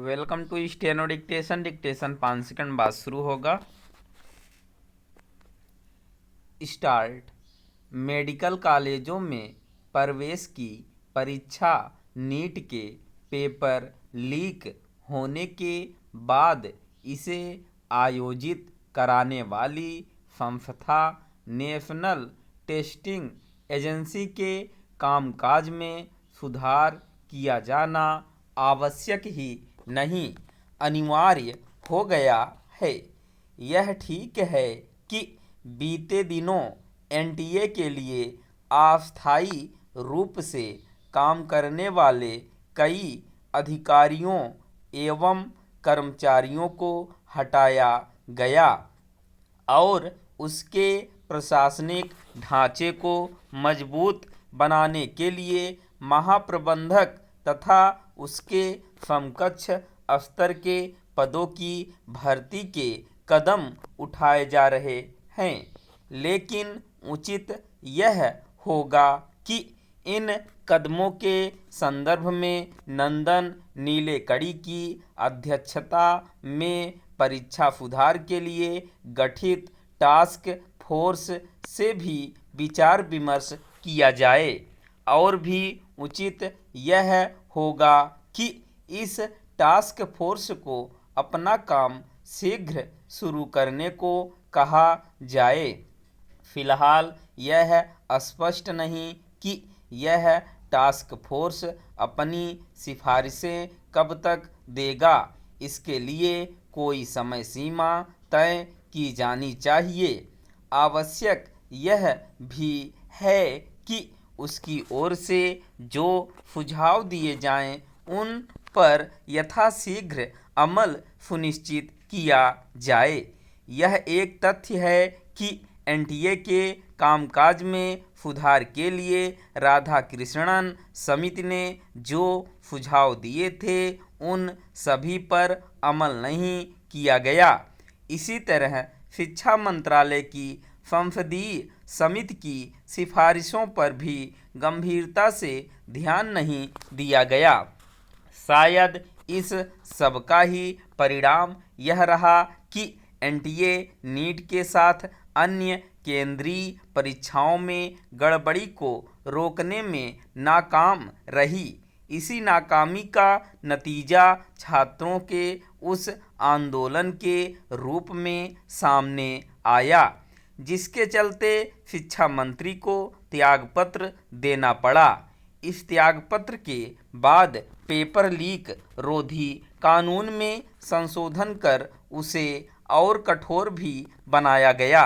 Welcome to steno dictation. Dictation 5 second बाद शुरू होगा। स्टार्ट। मेडिकल कॉलेजों में प्रवेश की परीक्षा नीट के पेपर लीक होने के बाद इसे आयोजित कराने वाली संस्था नेशनल टेस्टिंग एजेंसी के कामकाज में सुधार किया जाना आवश्यक ही नहीं अनिवार्य हो गया है। यह ठीक है कि बीते दिनों एनटीए के लिए अस्थायी रूप से काम करने वाले कई अधिकारियों एवं कर्मचारियों को हटाया गया और उसके प्रशासनिक ढांचे को मजबूत बनाने के लिए महाप्रबंधक तथा उसके समकक्ष स्तर के पदों की भर्ती के कदम उठाए जा रहे हैं। लेकिन उचित यह होगा कि इन कदमों के संदर्भ में नंदन नीलेकणी की अध्यक्षता में परीक्षा सुधार के लिए गठित टास्क फोर्स से भी विचार विमर्श किया जाए। और भी उचित यह होगा कि इस टास्क फोर्स को अपना काम शीघ्र शुरू करने को कहा जाए। फिलहाल यह स्पष्ट नहीं कि यह टास्क फोर्स अपनी सिफारिशें कब तक देगा। इसके लिए कोई समय सीमा तय की जानी चाहिए। आवश्यक यह भी है कि उसकी ओर से जो सुझाव दिए जाएं उन पर यथाशीघ्र अमल सुनिश्चित किया जाए। यह एक तथ्य है कि एनटीए के कामकाज में सुधार के लिए राधाकृष्णन समिति ने जो सुझाव दिए थे उन सभी पर अमल नहीं किया गया। इसी तरह शिक्षा मंत्रालय की संसदीय समिति की सिफारिशों पर भी गंभीरता से ध्यान नहीं दिया गया। शायद इस सब का ही परिणाम यह रहा कि एनटीए नीट के साथ अन्य केंद्रीय परीक्षाओं में गड़बड़ी को रोकने में नाकाम रही। इसी नाकामी का नतीजा छात्रों के उस आंदोलन के रूप में सामने आया जिसके चलते शिक्षा मंत्री को त्यागपत्र देना पड़ा। इस त्यागपत्र के बाद पेपर लीक रोधी कानून में संशोधन कर उसे और कठोर भी बनाया गया।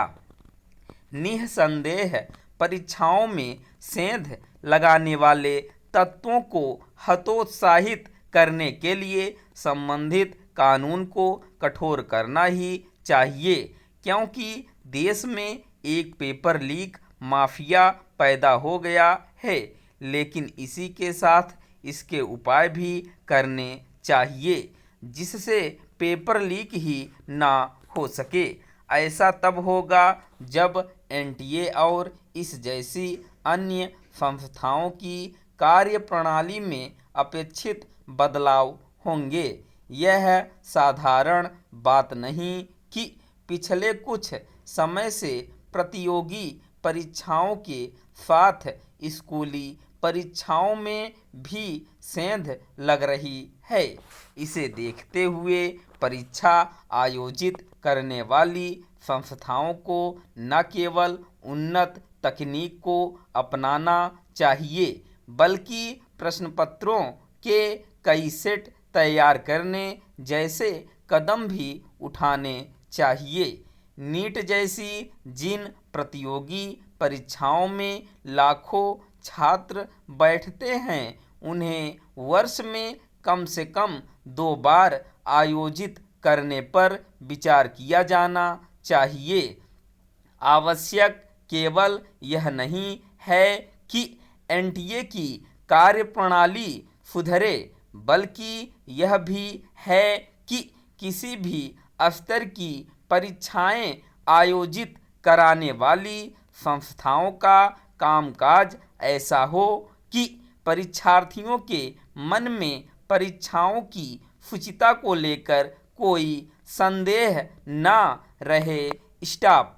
निःसंदेह परीक्षाओं में सेंध लगाने वाले तत्वों को हतोत्साहित करने के लिए संबंधित कानून को कठोर करना ही चाहिए, क्योंकि देश में एक पेपर लीक माफिया पैदा हो गया है। लेकिन इसी के साथ इसके उपाय भी करने चाहिए जिससे पेपर लीक ही ना हो सके। ऐसा तब होगा जब एनटीए और इस जैसी अन्य संस्थाओं की कार्यप्रणाली में अपेक्षित बदलाव होंगे। यह साधारण बात नहीं कि पिछले कुछ समय से प्रतियोगी परीक्षाओं के साथ स्कूली परीक्षाओं में भी सेंध लग रही है। इसे देखते हुए परीक्षा आयोजित करने वाली संस्थाओं को न केवल उन्नत तकनीक को अपनाना चाहिए बल्कि प्रश्नपत्रों के कई सेट तैयार करने जैसे कदम भी उठाने चाहिए। नीट जैसी जिन प्रतियोगी परीक्षाओं में लाखों छात्र बैठते हैं उन्हें वर्ष में कम से कम 2 बार आयोजित करने पर विचार किया जाना चाहिए। आवश्यक केवल यह नहीं है कि एनटीए की कार्यप्रणाली सुधरे बल्कि यह भी है कि किसी भी स्तर की परीक्षाएं आयोजित कराने वाली संस्थाओं का कामकाज ऐसा हो कि परीक्षार्थियों के मन में परीक्षाओं की शुचिता को लेकर कोई संदेह ना रहे। स्टॉप।